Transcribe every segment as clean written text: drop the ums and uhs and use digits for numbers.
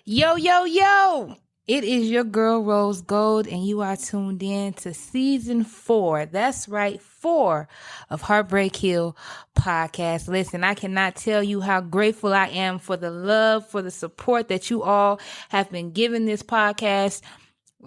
Yo, yo, yo! It is your girl Rose Gold, and you are tuned in to season 4. That's right, 4 of Heartbreak Hill podcast. Listen, I cannot tell you how grateful I am for the love, for the support that you all have been giving this podcast.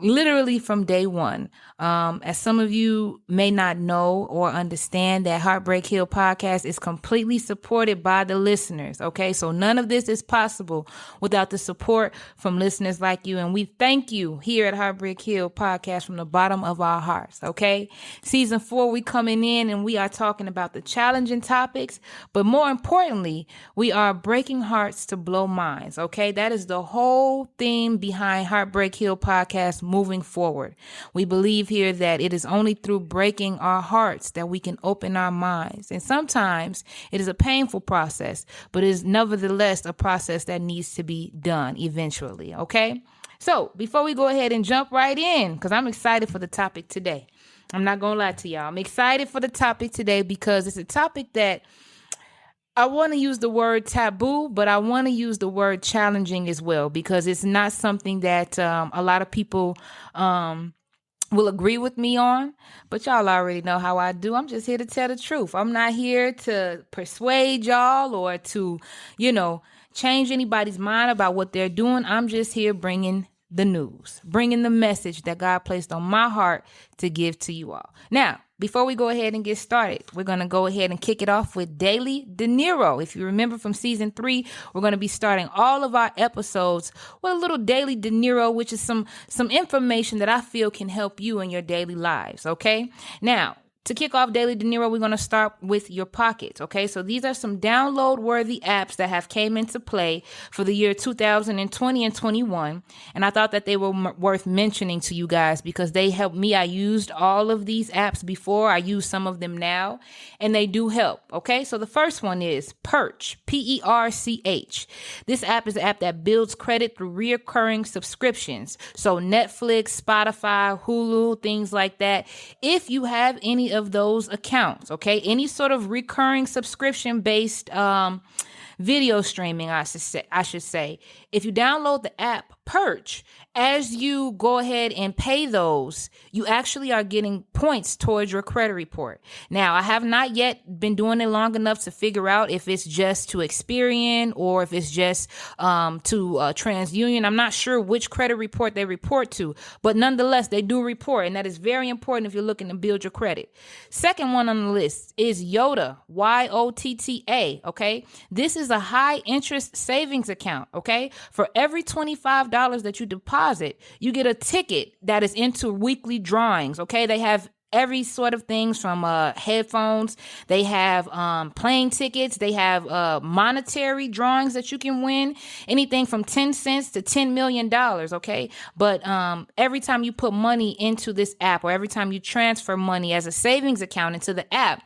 Literally from day one. As some of you may not know or understand, that Heartbreak Hill podcast is completely supported by the listeners. Okay, so none of this is possible without the support from listeners like you. And we thank you here at Heartbreak Hill podcast from the bottom of our hearts. Okay, season 4, we coming in and we are talking about the challenging topics, but more importantly, we are breaking hearts to blow minds. Okay, that is the whole theme behind Heartbreak Hill podcast moving forward. We believe here that it is only through breaking our hearts that we can open our minds. And sometimes it is a painful process, but it is nevertheless a process that needs to be done eventually. Okay. So before we go ahead and jump right in, because I'm excited for the topic today. I'm not going to lie to y'all. I'm excited for the topic today because it's a topic that I want to use the word taboo, but I want to use the word challenging as well, because it's not something that a lot of people will agree with me on. But y'all already know how I do. I'm just here to tell the truth. I'm not here to persuade y'all or to, change anybody's mind about what they're doing. I'm just here bringing the news, bringing the message that God placed on my heart to give to you all. Now, before we go ahead and get started, we're going to go ahead and kick it off with Daily De Niro. If you remember from season 3, we're going to be starting all of our episodes with a little Daily De Niro, which is some information that I feel can help you in your daily lives. Okay. Now, to kick off Daily De Niro, we're going to start with your pockets, okay? So these are some download-worthy apps that have came into play for the year 2020 and 21, and I thought that they were worth mentioning to you guys because they helped me. I used all of these apps before. I use some of them now, and they do help, okay? So the first one is Perch, Perch. This app is an app that builds credit through recurring subscriptions. So Netflix, Spotify, Hulu, things like that. If you have any of those accounts, okay, any sort of recurring subscription based video streaming, I should say, if you download the app Perch, as you go ahead and pay those, you actually are getting points towards your credit report. Now, I have not yet been doing it long enough to figure out if it's just to Experian or if it's just to TransUnion. I'm not sure which credit report they report to, but nonetheless, they do report, and that is very important if you're looking to build your credit. Second one on the list is Yotta, Yotta, okay? This is a high interest savings account, okay? For every $25 that you deposit, you get a ticket that is into weekly drawings, okay? They have every sort of things from headphones. They have plane tickets. They have monetary drawings that you can win, anything from 10 cents to $10 million, okay? But every time you put money into this app, or every time you transfer money as a savings account into the app,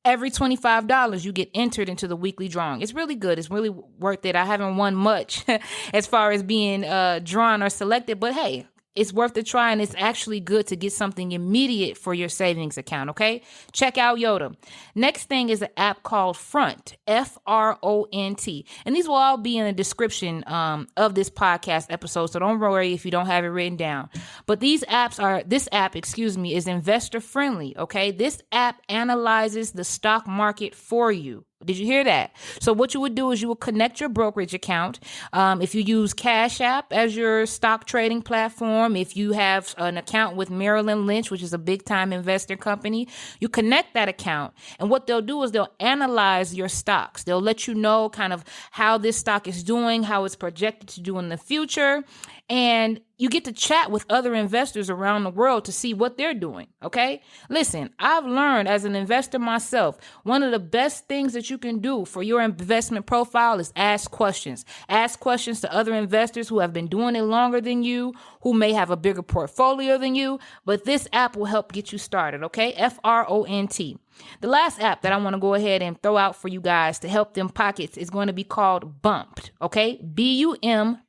every $25 you get entered into the weekly drawing. It's really good. It's really worth it. I haven't won much as far as being drawn or selected, but hey, it's worth a try, and it's actually good to get something immediate for your savings account, okay? Check out Yotta. Next thing is an app called Front, Front. And these will all be in the description of this podcast episode, so don't worry if you don't have it written down. But this app, is investor friendly, okay? This app analyzes the stock market for you. Did you hear that? So what you would do is you would connect your brokerage account. If you use Cash App as your stock trading platform, if you have an account with Merrill Lynch, which is a big time investor company, you connect that account. And what they'll do is they'll analyze your stocks. They'll let you know kind of how this stock is doing, how it's projected to do in the future. And you get to chat with other investors around the world to see what they're doing, okay? Listen, I've learned as an investor myself, one of the best things that you can do for your investment profile is ask questions. Ask questions to other investors who have been doing it longer than you, who may have a bigger portfolio than you, but this app will help get you started, okay? Front. The last app that I want to go ahead and throw out for you guys to help them pockets is going to be called Bumped, okay? Bumped.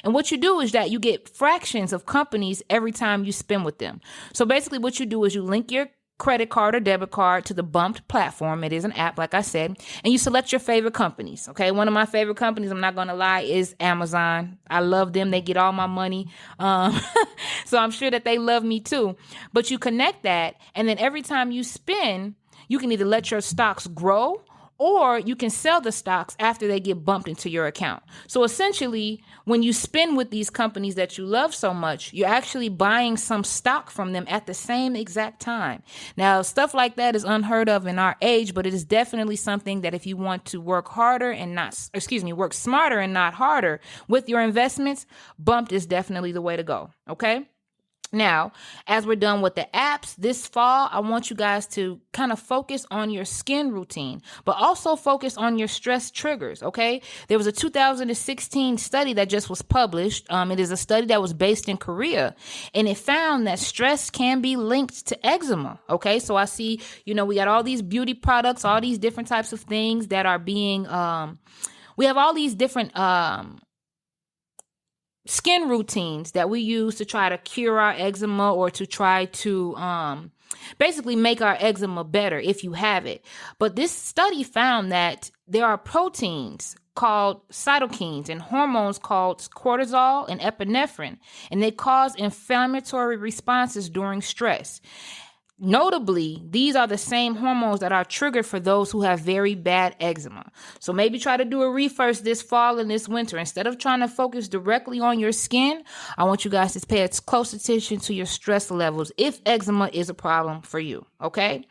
And what you do is that you get fractions of companies every time you spend with them. So basically what you do is you link your credit card or debit card to the Bumped platform. It is an app, like I said, and you select your favorite companies. Okay. One of my favorite companies, I'm not going to lie, is Amazon. I love them. They get all my money. So I'm sure that they love me too. But you connect that, and then every time you spend, you can either let your stocks grow, or you can sell the stocks after they get bumped into your account. So essentially, when you spend with these companies that you love so much, you're actually buying some stock from them at the same exact time. Now, stuff like that is unheard of in our age, but it is definitely something that if you want to work harder and work smarter and not harder with your investments, bumped is definitely the way to go. Okay. Now, as we're done with the apps this fall, I want you guys to kind of focus on your skin routine, but also focus on your stress triggers, okay? There was a 2016 study that just was published. It is a study that was based in Korea, and it found that stress can be linked to eczema, okay? So I see, we got all these beauty products, all these different types of things that are being, we have all these different skin routines that we use to try to cure our eczema or to try to basically make our eczema better if you have it. But this study found that there are proteins called cytokines and hormones called cortisol and epinephrine, and they cause inflammatory responses during stress. Notably, these are the same hormones that are triggered for those who have very bad eczema. So maybe try to do a refresh this fall and this winter. Instead of trying to focus directly on your skin, I want you guys to pay close attention to your stress levels if eczema is a problem for you. Okay?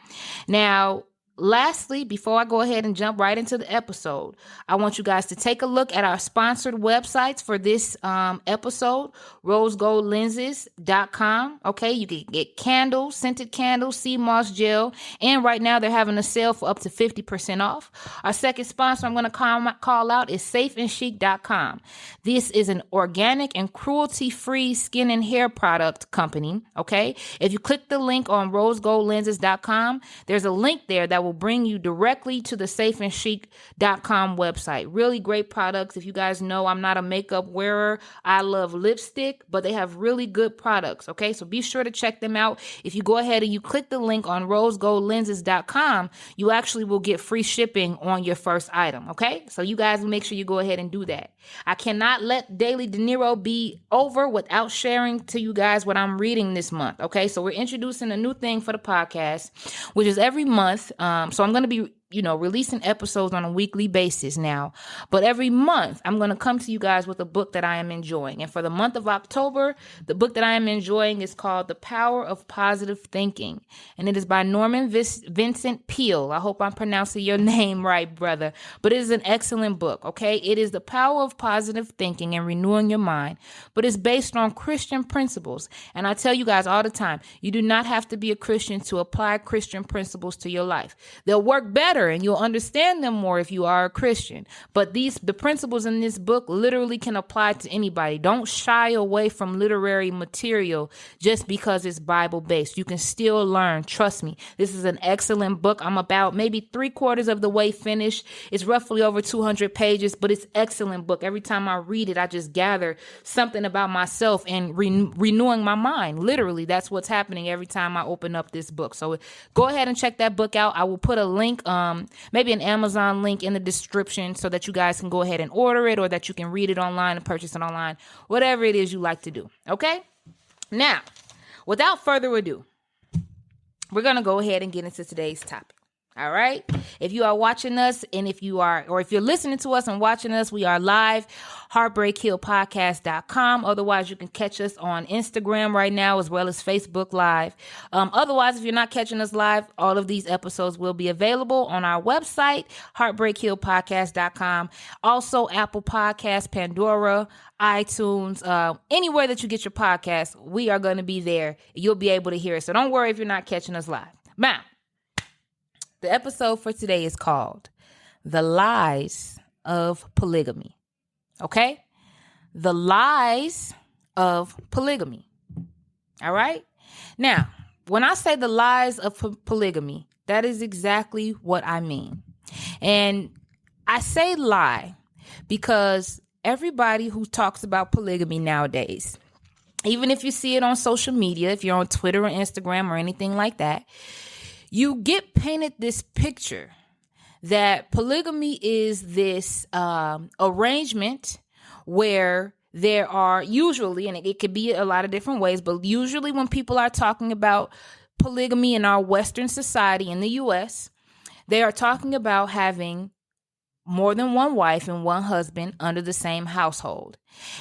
Now, lastly, before I go ahead and jump right into the episode, I want you guys to take a look at our sponsored websites for this episode, rosegoldlenses.com. Okay, you can get candles, scented candles, sea moss gel, and right now they're having a sale for up to 50% off. Our second sponsor I'm going to call out is safeandchic.com. This is an organic and cruelty-free skin and hair product company. Okay, if you click the link on rosegoldlenses.com, there's a link there that will bring you directly to the safeandchic.com website. Really great products. If you guys know, I'm not a makeup wearer. I love lipstick, but they have really good products. Okay, so be sure to check them out. If you go ahead and you click the link on rosegoldlenses.com, you actually will get free shipping on your first item. Okay, so you guys make sure you go ahead and do that. I cannot let Daily De Niro be over without sharing to you guys what I'm reading this month. Okay, so we're introducing a new thing for the podcast, which is every month. So I'm going to be, releasing episodes on a weekly basis now. But every month, I'm going to come to you guys with a book that I am enjoying. And for the month of October, the book that I am enjoying is called The Power of Positive Thinking. And it is by Norman Vincent Peale. I hope I'm pronouncing your name right, brother. But it is an excellent book, okay? It is the power of positive thinking and renewing your mind. But it's based on Christian principles. And I tell you guys all the time, you do not have to be a Christian to apply Christian principles to your life. They'll work better and you'll understand them more if you are a Christian. But the principles in this book literally can apply to anybody. Don't shy away from literary material just because it's Bible based. You can still learn. Trust me. This is an excellent book. I'm about maybe 3/4 of the way finished. It's roughly over 200 pages, but it's an excellent book. Every time I read it, I just gather something about myself and renewing my mind. Literally, that's what's happening every time I open up this book. So go ahead and check that book out. I will put a link, maybe an Amazon link in the description so that you guys can go ahead and order it, or that you can read it online and purchase it online, whatever it is you like to do. Okay? Now, without further ado, we're going to go ahead and get into today's topic. All right. If you are watching us, and if you're listening to us and watching us, we are live, heartbreakhillpodcast.com. Otherwise, you can catch us on Instagram right now, as well as Facebook Live. Otherwise, if you're not catching us live, all of these episodes will be available on our website, heartbreakhillpodcast.com. Also, Apple Podcasts, Pandora, iTunes, anywhere that you get your podcasts, we are going to be there. You'll be able to hear it. So don't worry if you're not catching us live. Now, the episode for today is called The Lies of Polygamy. Okay? The Lies of Polygamy. All right? Now, when I say the lies of polygamy, that is exactly what I mean. And I say lie because everybody who talks about polygamy nowadays, even if you see it on social media, if you're on Twitter or Instagram or anything like that, you get painted this picture that polygamy is this arrangement where there are usually, and it could be a lot of different ways, but usually when people are talking about polygamy in our Western society in the U.S., they are talking about having more than one wife and one husband under the same household.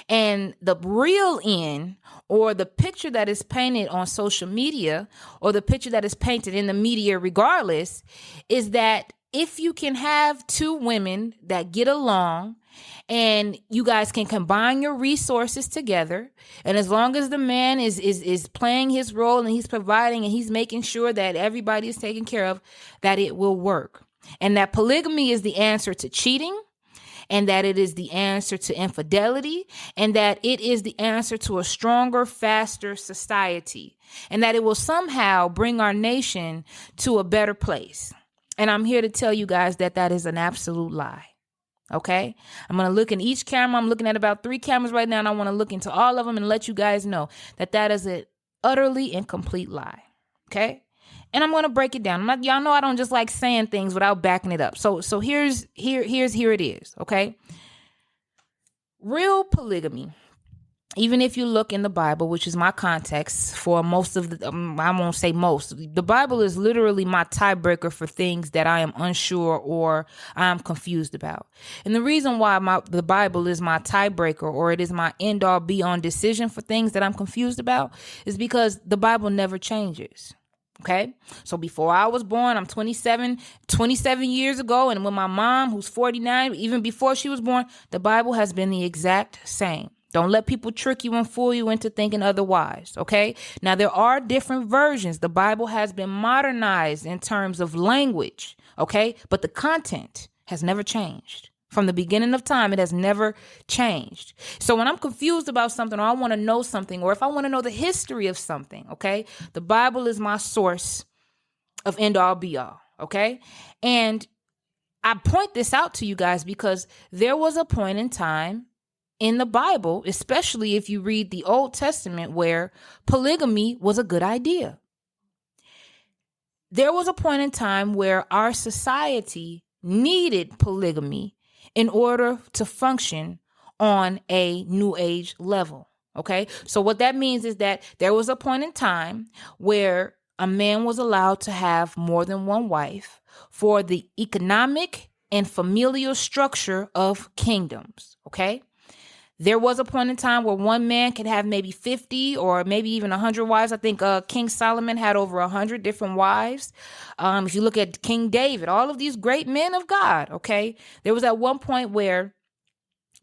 And the real end, or the picture that is painted on social media, or the picture that is painted in the media regardless, is that if you can have two women that get along and you guys can combine your resources together, and as long as the man is playing his role and he's providing and he's making sure that everybody is taken care of, that it will work. And that polygamy is the answer to cheating, and that it is the answer to infidelity, and that it is the answer to a stronger, faster society, and that it will somehow bring our nation to a better place. And I'm here to tell you guys that that is an absolute lie. Okay? I'm going to look in each camera. I'm looking at about 3 cameras right now, and I want to look into all of them and let you guys know that that is an utterly incomplete lie. Okay? And I'm going to break it down. Y'all know I don't just like saying things without backing it up. So here it is. Okay? Real polygamy, even if you look in the Bible, which is my context for most of the, I won't say most, the Bible is literally my tiebreaker for things that I am unsure or I'm confused about. And the reason why the Bible is my tiebreaker, or it is my end all be on decision for things that I'm confused about, is because the Bible never changes. Okay. So before I was born, I'm 27 years ago. And when my mom, who's 49, even before she was born, the Bible has been the exact same. Don't let people trick you and fool you into thinking otherwise. Okay. Now, there are different versions. The Bible has been modernized in terms of language. Okay. But the content has never changed. From the beginning of time, it has never changed. So when I'm confused about something, or I want to know something, or if I want to know the history of something, okay, the Bible is my source of end all be all, okay? And I point this out to you guys because there was a point in time in the Bible, especially if you read the Old Testament, where polygamy was a good idea. There was a point in time where our society needed polygamy in order to function on a new age level. Okay. So what that means is that there was a point in time where a man was allowed to have more than one wife for the economic and familial structure of kingdoms. Okay. There was a point in time where one man could have maybe 50 or maybe even 100 wives. I think King Solomon had over 100 different wives. If you look at King David, all of these great men of God, okay, there was at one point where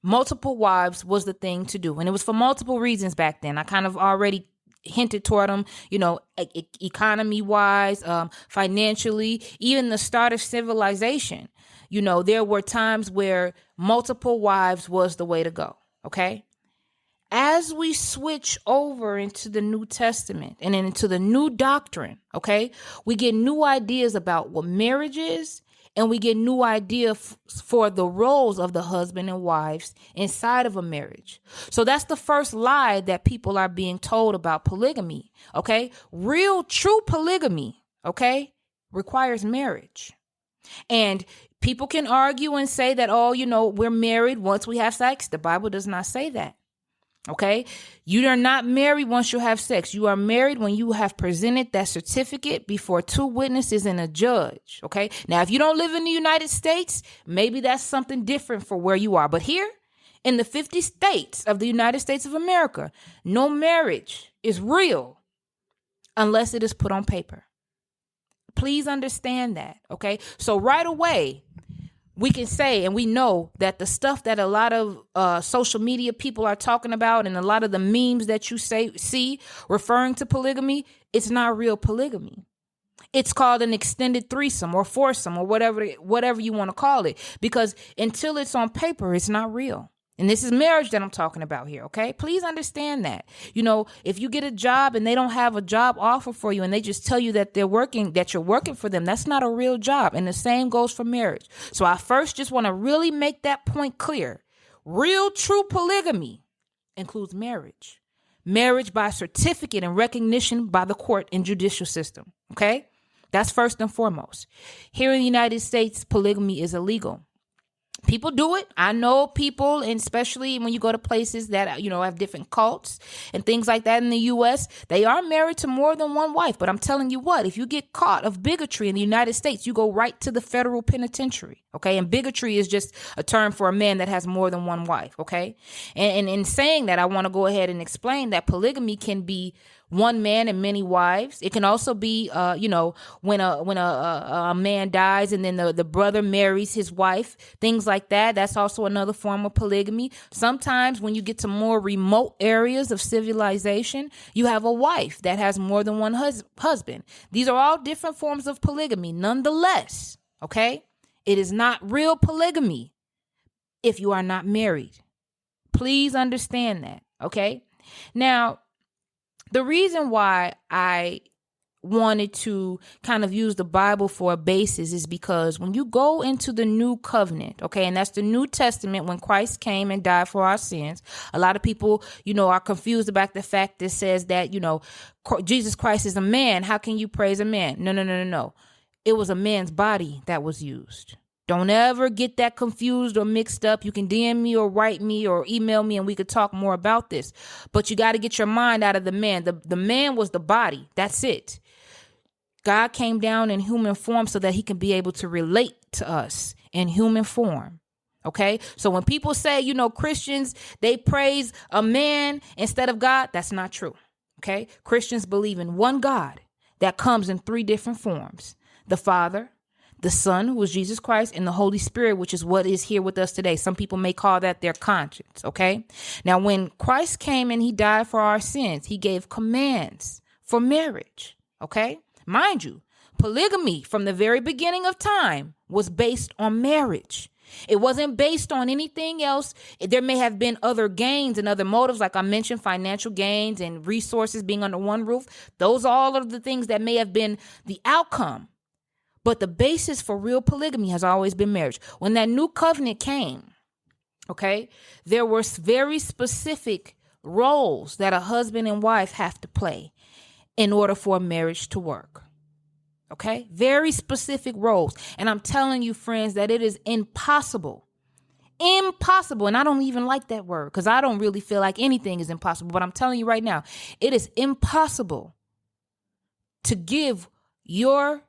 multiple wives was the thing to do. And it was for multiple reasons back then. I kind of already hinted toward them, economy wise, financially, even the start of civilization. There were times where multiple wives was the way to go. Okay. As we switch over into the New Testament and into the new doctrine, okay, we get new ideas about what marriage is, and we get new ideas for the roles of the husband and wives inside of a marriage. So that's the first lie that people are being told about polygamy. Okay. Real, true polygamy, okay, requires marriage. And people can argue and say that, we're married once we have sex. The Bible does not say that. Okay. You are not married once you have sex. You are married when you have presented that certificate before 2 witnesses and a judge. Okay. Now, if you don't live in the United States, maybe that's something different for where you are. But here in the 50 states of the United States of America, no marriage is real unless it is put on paper. Please understand that. Okay. So right away, we can say, and we know that the stuff that a lot of social media people are talking about, and a lot of the memes that you see referring to polygamy, it's not real polygamy. It's called an extended threesome or foursome or whatever you want to call it, because until it's on paper, it's not real. And this is marriage that I'm talking about here, okay? Please understand that. If you get a job and they don't have a job offer for you and they just tell you that you're working for them, that's not a real job. And the same goes for marriage. So I first just want to really make that point clear. Real, true polygamy includes marriage. Marriage by certificate and recognition by the court and judicial system, okay? That's first and foremost. Here in the United States, polygamy is illegal. People do it. I know people, and especially when you go to places that, have different cults and things like that in the U.S., they are married to more than one wife. But I'm telling you what, if you get caught of bigotry in the United States, you go right to the federal penitentiary. Okay. And bigotry is just a term for a man that has more than one wife. Okay. And in saying that, I want to go ahead and explain that polygamy can be one man and many wives. It can also be, when a man dies and then the brother marries his wife, things like that. That's also another form of polygamy. Sometimes when you get to more remote areas of civilization, you have a wife that has more than one husband. These are all different forms of polygamy. Nonetheless, okay, it is not real polygamy if you are not married. Please understand that, okay? Now, the reason why I wanted to kind of use the Bible for a basis is because when you go into the new covenant, okay, and that's the New Testament, when Christ came and died for our sins, a lot of people, are confused about the fact that says that, Jesus Christ is a man. How can you praise a man? No. It was a man's body that was used. Don't ever get that confused or mixed up. You can DM me or write me or email me and we could talk more about this. But you got to get your mind out of the man. The man was the body. That's it. God came down in human form so that he can be able to relate to us in human form. Okay. So when people say, Christians, they praise a man instead of God, that's not true. Okay. Christians believe in one God that comes in three different forms: the Father, the Son, who is Jesus Christ, and the Holy Spirit, which is what is here with us today. Some people may call that their conscience. Okay. Now, when Christ came and he died for our sins, he gave commands for marriage. Okay. Mind you, polygamy from the very beginning of time was based on marriage. It wasn't based on anything else. There may have been other gains and other motives, like I mentioned, financial gains and resources being under one roof. Those are all of the things that may have been the outcome. But the basis for real polygamy has always been marriage. When that new covenant came, okay, there were very specific roles that a husband and wife have to play in order for a marriage to work. Okay, very specific roles. And I'm telling you, friends, that it is impossible. And I don't even like that word because I don't really feel like anything is impossible. But I'm telling you right now, it is impossible to give your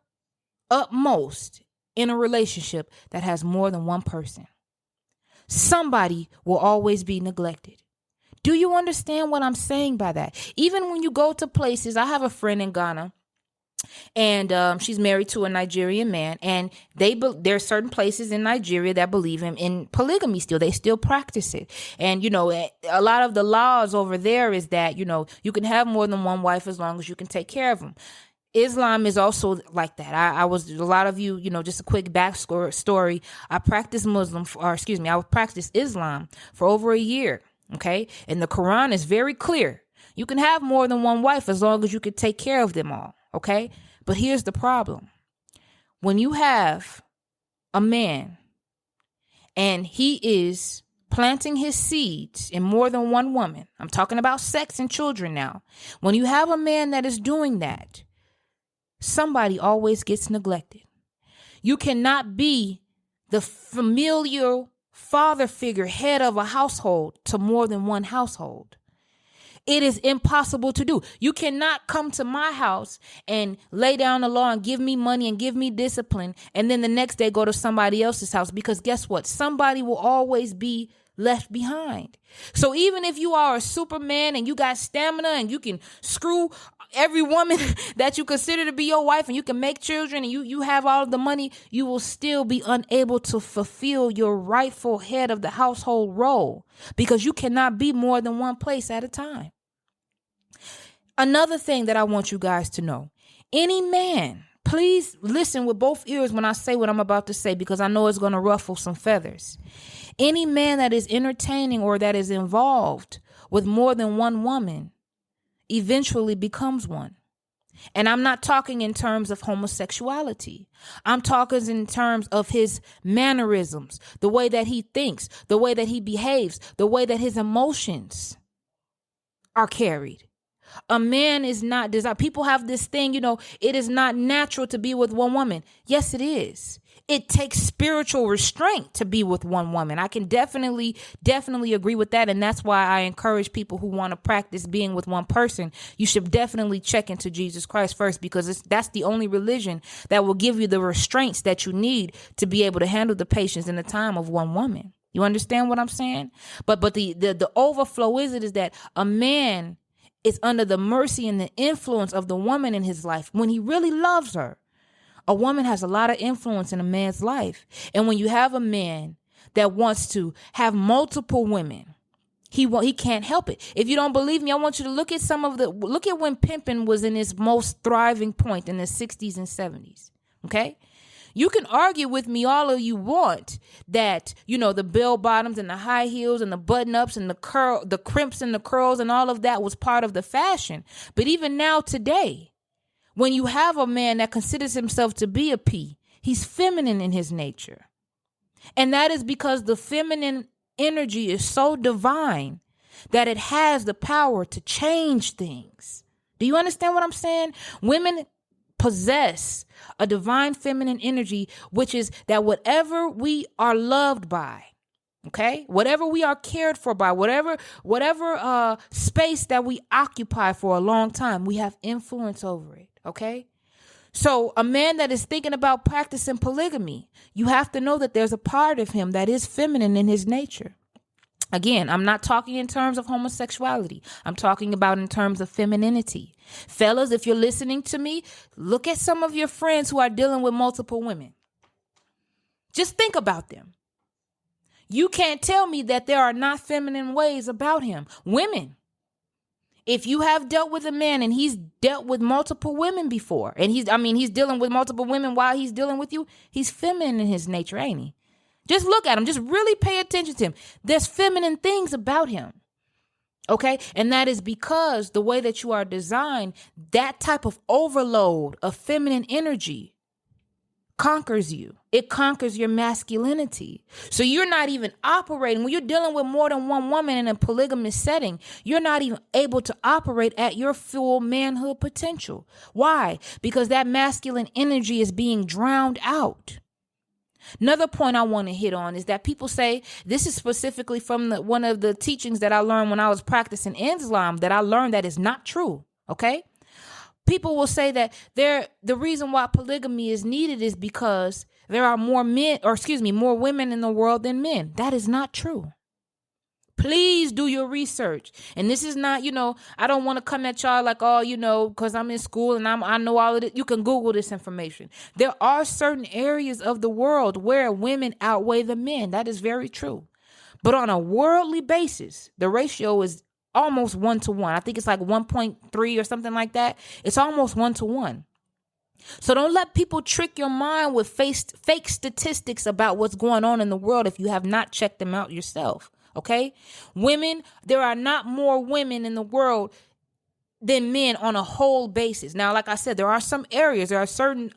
utmost in a relationship that has more than one person. Somebody will always be neglected. Do you understand what I'm saying by that? Even when you go to places, I have a friend in Ghana, and she's married to a Nigerian man, and there are certain places in Nigeria that believe in polygamy still. They still practice it. And, a lot of the laws over there is that, you can have more than one wife as long as you can take care of them. Islam is also like that. I was, a lot of you, just a quick backstory. I practiced I practiced Islam for over a year. Okay. And the Quran is very clear. You can have more than one wife as long as you can take care of them all. Okay. But here's the problem. When you have a man and he is planting his seeds in more than one woman, I'm talking about sex and children now. When you have a man that is doing that, somebody always gets neglected. You cannot be the familial father figure, head of a household to more than one household. It is impossible to do. You cannot come to my house and lay down the law and give me money and give me discipline, and then the next day go to somebody else's house, because guess what? Somebody will always be left behind. So even if you are a Superman and you got stamina and you can screw every woman that you consider to be your wife and you can make children and you have all of the money, you will still be unable to fulfill your rightful head of the household role, because you cannot be more than one place at a time. Another thing that I want you guys to know, any man, please listen with both ears when I say what I'm about to say, because I know it's going to ruffle some feathers. Any man that is entertaining or that is involved with more than one woman eventually becomes one. And I'm not talking in terms of homosexuality. I'm talking in terms of his mannerisms, the way that he thinks, the way that he behaves, the way that his emotions are carried. A man is not designed. People have this thing, it is not natural to be with one woman. Yes, it is. It takes spiritual restraint to be with one woman. I can definitely agree with that. And that's why I encourage people who want to practice being with one person. You should definitely check into Jesus Christ first, because that's the only religion that will give you the restraints that you need to be able to handle the patience in the time of one woman. You understand what I'm saying? But the overflow is that a man is under the mercy and the influence of the woman in his life when he really loves her. A woman has a lot of influence in a man's life. And when you have a man that wants to have multiple women, he can't help it. If you don't believe me, I want you to look at when pimping was in its most thriving point in the 60s and 70s. Okay? You can argue with me all of you want that, the bell bottoms and the high heels and the button ups and the crimps and the curls and all of that was part of the fashion. But even now today, when you have a man that considers himself to be a P, he's feminine in his nature. And that is because the feminine energy is so divine that it has the power to change things. Do you understand what I'm saying? Women possess a divine feminine energy, which is that whatever we are loved by, okay, whatever we are cared for by, whatever space that we occupy for a long time, we have influence over it. Okay. So a man that is thinking about practicing polygamy, you have to know that there's a part of him that is feminine in his nature. Again, I'm not talking in terms of homosexuality. I'm talking about in terms of femininity. Fellas, if you're listening to me, look at some of your friends who are dealing with multiple women. Just think about them. You can't tell me that there are not feminine ways about him. Women, if you have dealt with a man and he's dealt with multiple women before, and he's dealing with multiple women while he's dealing with you, he's feminine in his nature, ain't he? Just look at him. Just really pay attention to him. There's feminine things about him. Okay. And that is because the way that you are designed, that type of overload of feminine energy conquers you. It conquers your masculinity. So you're not even operating when you're dealing with more than one woman in a polygamous setting. You're not even able to operate at your full manhood potential. Why? Because that masculine energy is being drowned out. Another point I want to hit on is that people say, this is specifically from one of the teachings that I learned when I was practicing Islam, that I learned that is not true. Okay. People will say that the reason why polygamy is needed is because there are more women in the world than men. That is not true. Please do your research. And this is not, I don't want to come at y'all like, because I'm in school and I know all of it. You can Google this information. There are certain areas of the world where women outweigh the men. That is very true. But on a worldly basis, the ratio is almost 1-to-1. I think it's like 1.3 or something like that. It's almost 1-to-1. So don't let people trick your mind with fake statistics about what's going on in the world if you have not checked them out yourself. Okay? Women, there are not more women in the world than men on a whole basis. Now, like I said, there are some areas, there are certain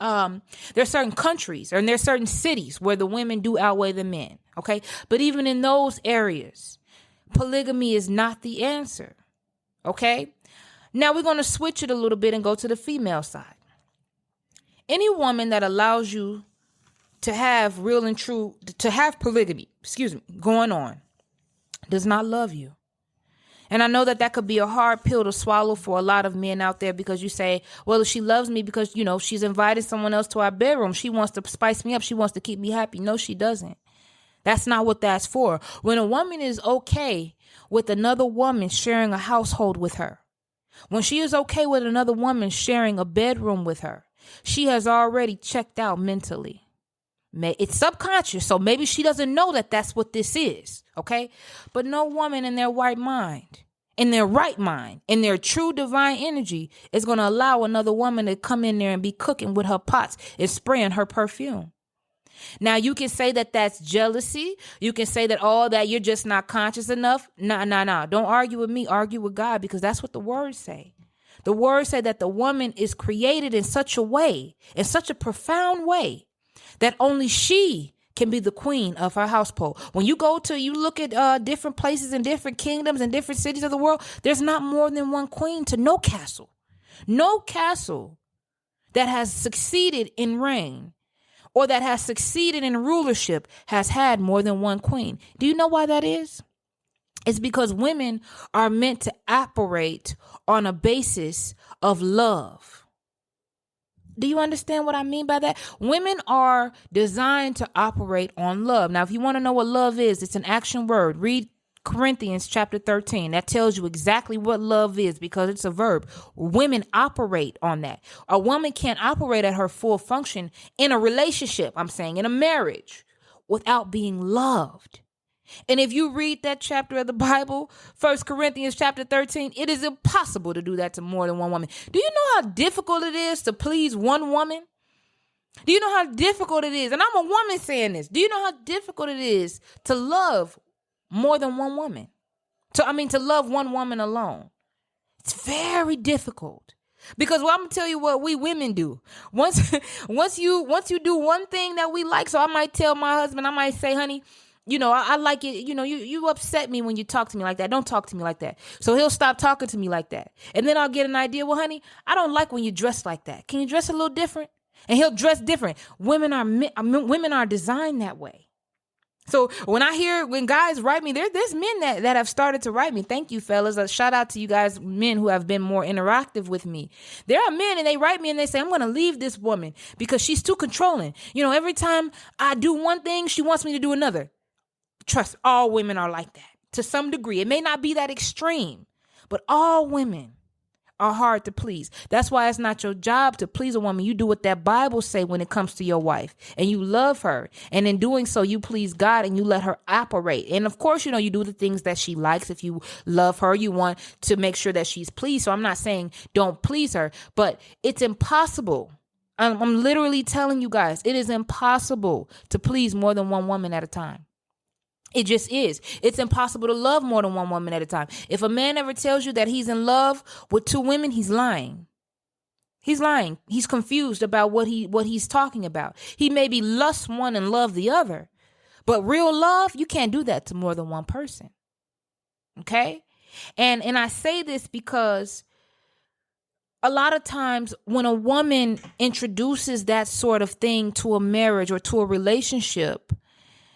countries, and there are certain cities where the women do outweigh the men. Okay? But even in those areas, polygamy is not the answer. Okay? Now we're going to switch it a little bit and go to the female side. Any woman that allows you to have polygamy, going on, does not love you. And I know that could be a hard pill to swallow for a lot of men out there, because you say, well, she loves me because, she's invited someone else to our bedroom. She wants to spice me up. She wants to keep me happy. No, she doesn't. That's not what that's for. When a woman is okay with another woman sharing a household with her, when she is okay with another woman sharing a bedroom with her, she has already checked out mentally. It's subconscious, so maybe she doesn't know that that's what this is, okay? But no woman in their right mind, in their true divine energy, is going to allow another woman to come in there and be cooking with her pots and spraying her perfume. Now, you can say that that's jealousy. You can say that, that you're just not conscious enough. Nah. Don't argue with me. Argue with God, because that's what the words say. The words say that the woman is created in such a way, in such a profound way, that only she can be the queen of her household. When you look at different places and different kingdoms and different cities of the world, there's not more than one queen to no castle. No castle that has succeeded in reign or that has succeeded in rulership has had more than one queen. Do you know why that is? It's because women are meant to operate on a basis of love. Do you understand what I mean by that? Women are designed to operate on love. Now, if you want to know what love is, it's an action word. Read Corinthians chapter 13. That tells you exactly what love is because it's a verb. Women operate on that. A woman can't operate at her full function in a relationship, I'm saying in a marriage, without being loved. And if you read that chapter of the Bible, 1 Corinthians chapter 13, it is impossible to do that to more than one woman. Do you know how difficult it is to please one woman? Do you know how difficult it is? And I'm a woman saying this. Do you know how difficult it is to love more than one woman? To love one woman alone. It's very difficult. Because I'm gonna tell you what we women do. Once you do one thing that we like, so I might tell my husband, I might say, honey, I like it. You upset me when you talk to me like that. Don't talk to me like that. So he'll stop talking to me like that. And then I'll get an idea. Well, honey, I don't like when you dress like that. Can you dress a little different? And he'll dress different. Women are designed that way. So when guys write me, there's men that have started to write me. Thank you, fellas. A shout out to you guys, men who have been more interactive with me. There are men and they write me and they say, I'm going to leave this woman because she's too controlling. Every time I do one thing, she wants me to do another. Trust, all women are like that to some degree. It may not be that extreme, but all women are hard to please. That's why it's not your job to please a woman. You do what that Bible say when it comes to your wife and you love her. And in doing so, you please God and you let her operate. And of course, you do the things that she likes. If you love her, you want to make sure that she's pleased. So I'm not saying don't please her, but it's impossible. I'm literally telling you guys, it is impossible to please more than one woman at a time. It just is. It's impossible to love more than one woman at a time. If a man ever tells you that he's in love with two women, he's lying. He's lying. He's confused about what he's talking about. He may be lust one and love the other. But real love, you can't do that to more than one person. Okay? And I say this because a lot of times when a woman introduces that sort of thing to a marriage or to a relationship,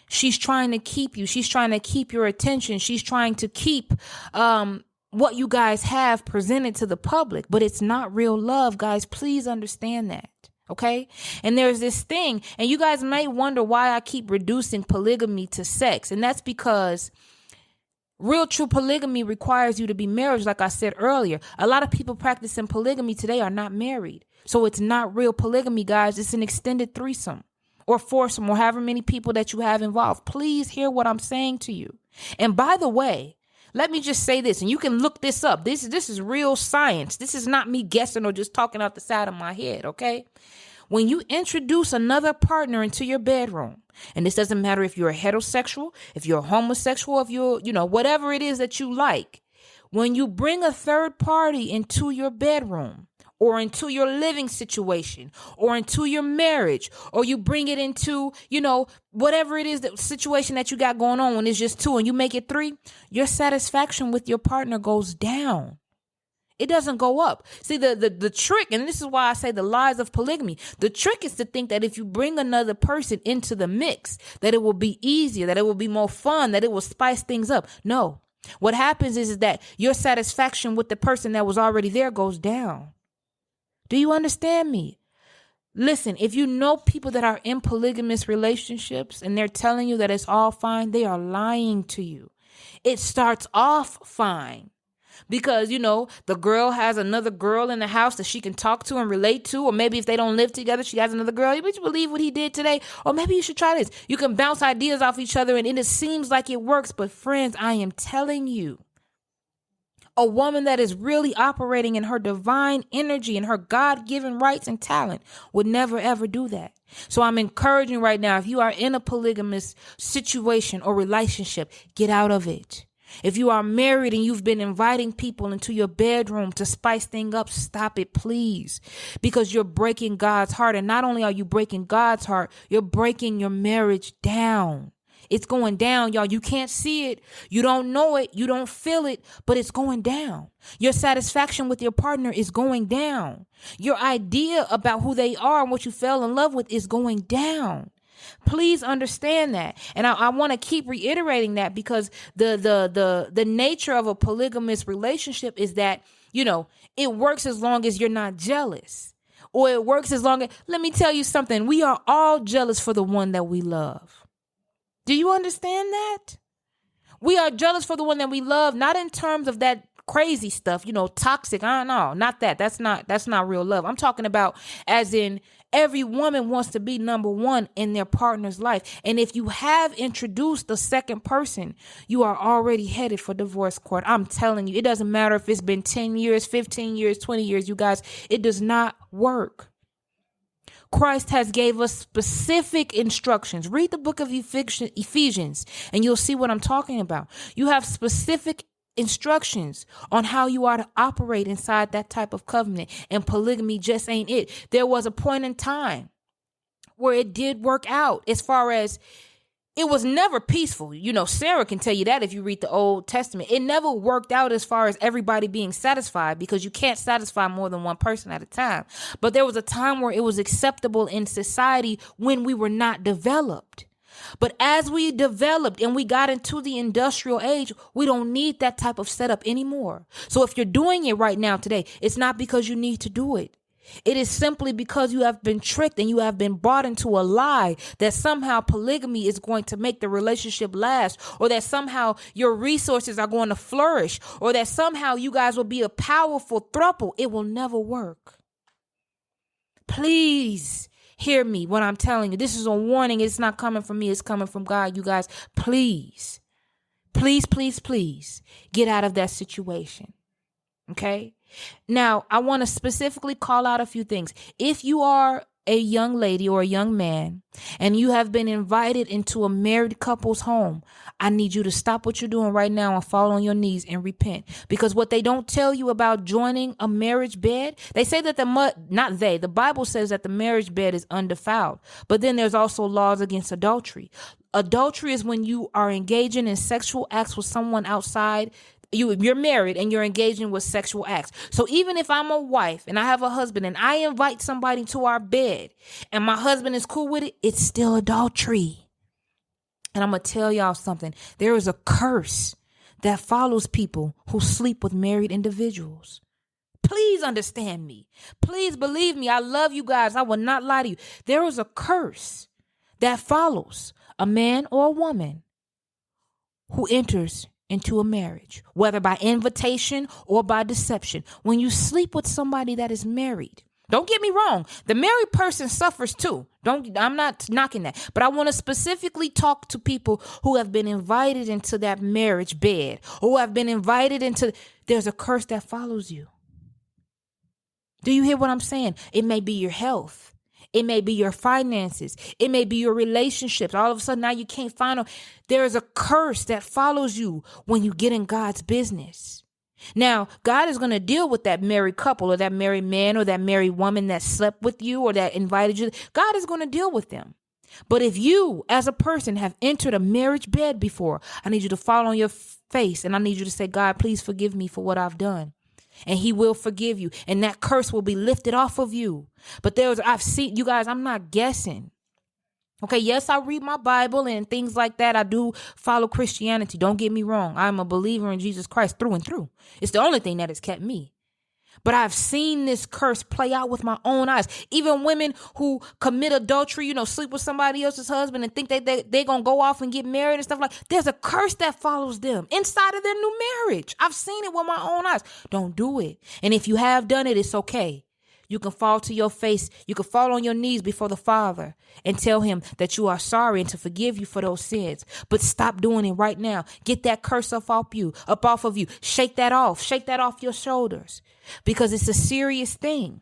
she's trying to keep you. She's trying to keep your attention. She's trying to keep what you guys have presented to the public. But it's not real love, guys. Please understand that. Okay? And there's this thing, and you guys may wonder why I keep reducing polygamy to sex. And that's because real true polygamy requires you to be married, like I said earlier. A lot of people practicing polygamy today are not married. So it's not real polygamy, guys. It's an extended threesome or foursome or however many people that you have involved. Please hear what I'm saying to you. And by the way, let me just say this, and you can look this up. This is real science. This is not me guessing or just talking out the side of my head, okay? When you introduce another partner into your bedroom, and this doesn't matter if you're a heterosexual, if you're a homosexual, if you're, whatever it is that you like, when you bring a third party into your bedroom, or into your living situation, or into your marriage, or you bring it into, whatever it is, that situation that you got going on when it's just two and you make it three, your satisfaction with your partner goes down. It doesn't go up. See, the trick, and this is why I say the lies of polygamy, the trick is to think that if you bring another person into the mix, that it will be easier, that it will be more fun, that it will spice things up. No. What happens is that your satisfaction with the person that was already there goes down. Do you understand me? Listen, if you know people that are in polygamous relationships and they're telling you that it's all fine, they are lying to you. It starts off fine because, the girl has another girl in the house that she can talk to and relate to. Or maybe if they don't live together, she has another girl. Would you believe what he did today? Or maybe you should try this. You can bounce ideas off each other and it seems like it works. But friends, I am telling you, a woman that is really operating in her divine energy and her God-given rights and talent would never, ever do that. So I'm encouraging right now, if you are in a polygamous situation or relationship, get out of it. If you are married and you've been inviting people into your bedroom to spice things up, stop it, please, because you're breaking God's heart. And not only are you breaking God's heart, you're breaking your marriage down. It's going down, y'all. You can't see it. You don't know it. You don't feel it, but it's going down. Your satisfaction with your partner is going down. Your idea about who they are and what you fell in love with is going down. Please understand that. And I want to keep reiterating that, because the nature of a polygamous relationship is that, it works as long as you're not jealous, or it works as long as, let me tell you something. We are all jealous for the one that we love. Do you understand that? We are jealous for the one that we love, not in terms of that crazy stuff, toxic. I don't know, not that. That's not real love. I'm talking about as in every woman wants to be number one in their partner's life. And if you have introduced the second person, you are already headed for divorce court. I'm telling you, it doesn't matter if it's been 10 years, 15 years, 20 years, you guys, it does not work. Christ has gave us specific instructions. Read the book of Ephesians and you'll see what I'm talking about. You have specific instructions on how you are to operate inside that type of covenant, and polygamy just ain't it. There was a point in time where it did work out, as far as it was never peaceful. Sarah can tell you that if you read the Old Testament. It never worked out as far as everybody being satisfied, because you can't satisfy more than one person at a time. But there was a time where it was acceptable in society when we were not developed. But as we developed and we got into the industrial age, we don't need that type of setup anymore. So if you're doing it right now today, it's not because you need to do it. It is simply because you have been tricked and you have been brought into a lie that somehow polygamy is going to make the relationship last, or that somehow your resources are going to flourish, or that somehow you guys will be a powerful throuple. It will never work. Please hear me when I'm telling you. This is a warning. It's not coming from me. It's coming from God. You guys, please, please, please, please get out of that situation. Okay? Now, I want to specifically call out a few things. If you are a young lady or a young man and you have been invited into a married couple's home, I need you to stop what you're doing right now and fall on your knees and repent. Because what they don't tell you about joining a marriage bed, they say that the Bible says that the marriage bed is undefiled. But then there's also laws against adultery. Adultery is when you are engaging in sexual acts with someone outside. You're married and you're engaging with sexual acts. So even if I'm a wife and I have a husband and I invite somebody to our bed and my husband is cool with it, it's still adultery. And I'm going to tell y'all something. There is a curse that follows people who sleep with married individuals. Please understand me. Please believe me. I love you guys. I will not lie to you. There is a curse that follows a man or a woman who enters into a marriage, whether by invitation or by deception. When you sleep with somebody that is married, don't get me wrong, the married person suffers too. I'm not knocking that, but I want to specifically talk to people who have been invited into that marriage bed, or who have been invited into, there's a curse that follows you. Do you hear what I'm saying? It may be your health. It may be your finances. It may be your relationships. All of a sudden now you can't find them. There is a curse that follows you when you get in God's business. Now, God is going to deal with that married couple or that married man or that married woman that slept with you or that invited you. God is going to deal with them. But if you as a person have entered a marriage bed before, I need you to fall on your face and I need you to say, God, please forgive me for what I've done. And he will forgive you. And that curse will be lifted off of you. But I've seen, you guys, I'm not guessing. Okay, yes, I read my Bible and things like that. I do follow Christianity. Don't get me wrong. I'm a believer in Jesus Christ through and through. It's the only thing that has kept me. But I've seen this curse play out with my own eyes. Even women who commit adultery, sleep with somebody else's husband and think they're going to go off and get married and stuff like that. There's a curse that follows them inside of their new marriage. I've seen it with my own eyes. Don't do it. And if you have done it, it's okay. You can fall to your face. You can fall on your knees before the Father and tell him that you are sorry and to forgive you for those sins. But stop doing it right now. Get that curse up off of you. Shake that off. Shake that off your shoulders because it's a serious thing.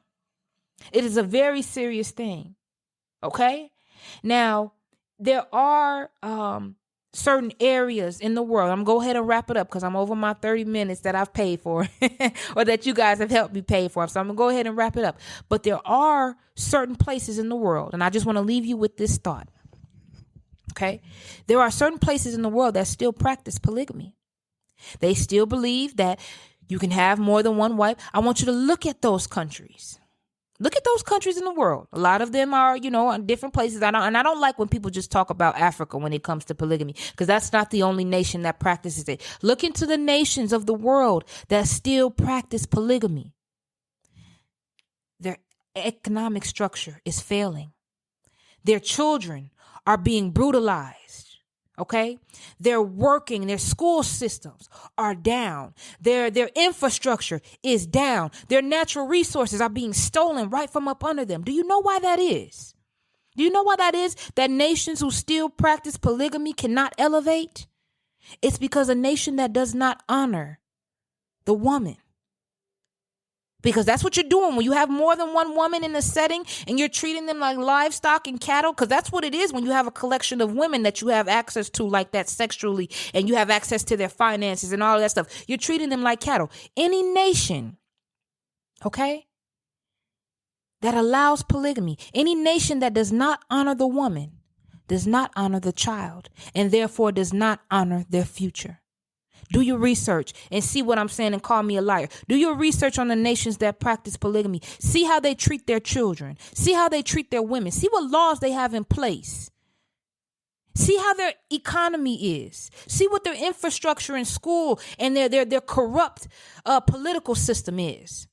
It is a very serious thing. Okay? Now, there are certain areas in the world. I'm going to go ahead and wrap it up because I'm over my 30 minutes that I've paid for or that you guys have helped me pay for. So I'm going to go ahead and wrap it up. But there are certain places in the world, and I just want to leave you with this thought. Okay? There are certain places in the world that still practice polygamy. They still believe that you can have more than one wife. I want you to look at those countries. Look at those countries in the world. A lot of them are, in different places. I don't like when people just talk about Africa when it comes to polygamy, because that's not the only nation that practices it. Look into the nations of the world that still practice polygamy. Their economic structure is failing. Their children are being brutalized. Okay, they're working, their school systems are down. Their infrastructure is down. Their natural resources are being stolen right from up under them. Do you know why that is? Do you know why that is? That nations who still practice polygamy cannot elevate? It's because a nation that does not honor the woman. Because that's what you're doing when you have more than one woman in a setting and you're treating them like livestock and cattle. Because that's what it is when you have a collection of women that you have access to like that sexually, and you have access to their finances and all of that stuff. You're treating them like cattle. Any nation, okay, that allows polygamy, any nation that does not honor the woman, does not honor the child, and therefore does not honor their future. Do your research and see what I'm saying and call me a liar. Do your research on the nations that practice polygamy. See how they treat their children. See how they treat their women. See what laws they have in place. See how their economy is. See what their infrastructure in school and their corrupt political system is.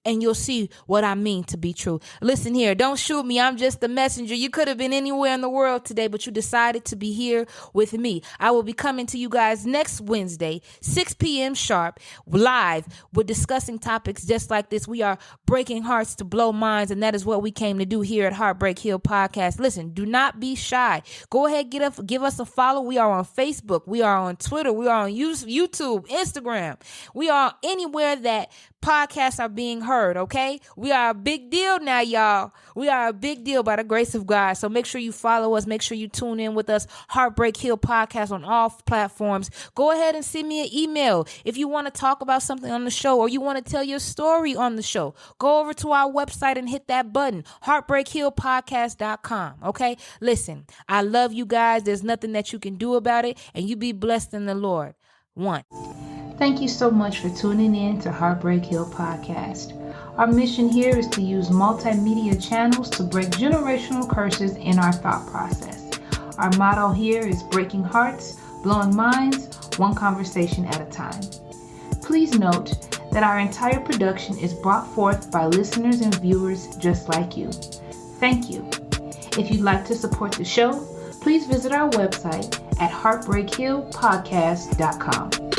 And you'll see what I mean to be true. Listen here, don't shoot me. I'm just the messenger. You could have been anywhere in the world today, but you decided to be here with me. I will be coming to you guys next Wednesday, 6 p.m. sharp, live. We're discussing topics just like this. We are breaking hearts to blow minds, and that is what we came to do here at Heartbreak Hill Podcast. Listen, do not be shy. Go ahead, give us a follow. We are on Facebook. We are on Twitter. We are on YouTube, Instagram. We are anywhere that podcasts are being heard, okay? We are a big deal now, y'all. We are a big deal by the grace of God. So make sure you follow us. Make sure you tune in with us. Heartbreak Hill Podcast on all platforms. Go ahead and send me an email. If you want to talk about something on the show or you want to tell your story on the show, go over to our website and hit that button, heartbreakhillpodcast.com, okay? Listen, I love you guys. There's nothing that you can do about it, and you be blessed in the Lord. One. Thank you so much for tuning in to Heartbreak Hill Podcast. Our mission here is to use multimedia channels to break generational curses in our thought process. Our motto here is breaking hearts, blowing minds, one conversation at a time. Please note that our entire production is brought forth by listeners and viewers just like you. Thank you. If you'd like to support the show, please visit our website at heartbreakhillpodcast.com.